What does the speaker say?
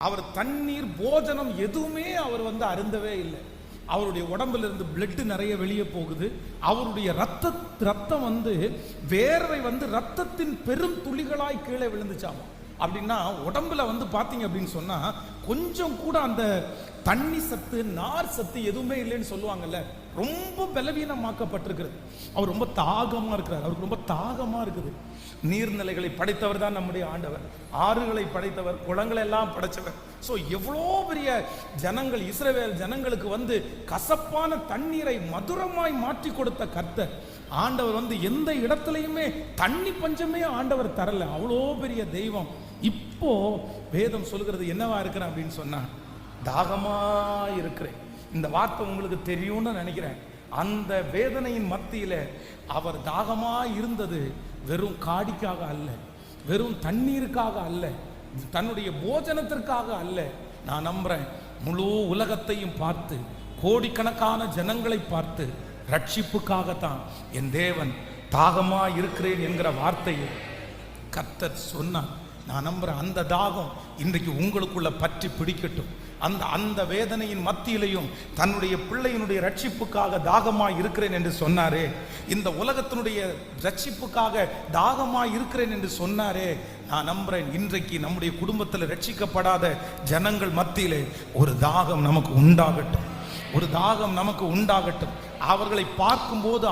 அவர் தண்ணீர் போஜனம் எதுவுமே அவர் அருந்தவே இல்லை. அவருடைய உடம்புல இருந்து பிளட் நிறைய வெளியே போகுது. அவருடைய ரத்தம் வேர்வை ரத்தத்தின் பெரும் துளிகளாய் கீழே விழுந்துச்சாமா. அப்படின்னா உடம்புல பாத்தீங்க அப்படின்னு சொன்னா கொஞ்சம் கூட அந்த தண்ணி சத்து நார் சத்து எதுவுமே இல்லைன்னு சொல்லுவாங்கல்ல. ரொம்ப பலவீனமாக்கப்பட்டிருக்கிறது. அவர் ரொம்ப தாகமா இருக்கிறார். அவருக்கு ரொம்ப தாகமா இருக்குது. நீர்நிலைகளை படைத்தவர் தான் நம்முடைய ஆண்டவர். ஆறுகளை படைத்தவர், குளங்களை எல்லாம் படைத்தவர். ஸோ எவ்வளோ பெரிய ஜனங்கள், இஸ்ரவேல் ஜனங்களுக்கு கசப்பான தண்ணீரை மதுரமாய் மாற்றி கொடுத்த கர்த்தர் ஆண்டவர் எந்த இடத்துலையுமே தண்ணி பஞ்சமே ஆண்டவர் தரல. அவ்வளோ பெரிய தெய்வம். இப்போ வேதம் சொல்கிறது என்னவா இருக்கிறேன் அப்படின்னு சொன்னா, தாகமா இருக்கிறேன். இந்த வார்த்தை உங்களுக்கு தெரியும்னு நினைக்கிறேன். அந்த வேதனையின் மத்தியில அவர் தாகமா இருந்தது வெறும் காடிக்காக அல்ல, வெறும் தண்ணீருக்காக அல்ல, தன்னுடைய போஜனத்திற்காக அல்ல. நான் நம்புறேன் முழு உலகத்தையும் பார்த்து, கோடிக்கணக்கான ஜனங்களை பார்த்து ரட்சிப்புக்காகத்தான் என் தேவன் தாகமா இருக்கிறேன் என்கிற வார்த்தையை கர்த்தர் சொன்னார். நான் நம்புறேன் அந்த தாகம் இன்றைக்கு உங்களுக்குள்ள பற்றி பிடிக்கட்டும். அந்த வேதனையின் மத்தியிலையும் தன்னுடைய பிள்ளையினுடைய ரட்சிப்புக்காக தாகமாய் இருக்கிறேன் என்று சொன்னாரே, இந்த உலகத்தினுடைய ரட்சிப்புக்காக தாகமாய் இருக்கிறேன் என்று சொன்னாரே, நான் நம்புறேன் இன்றைக்கு நம்முடைய குடும்பத்தில் ரட்சிக்கப்படாத ஜனங்கள் மத்தியிலே ஒரு தாகம் நமக்கு உண்டாகட்டும், ஒரு தாகம் நமக்கு உண்டாகட்டும். அவர்களை பார்க்கும்போது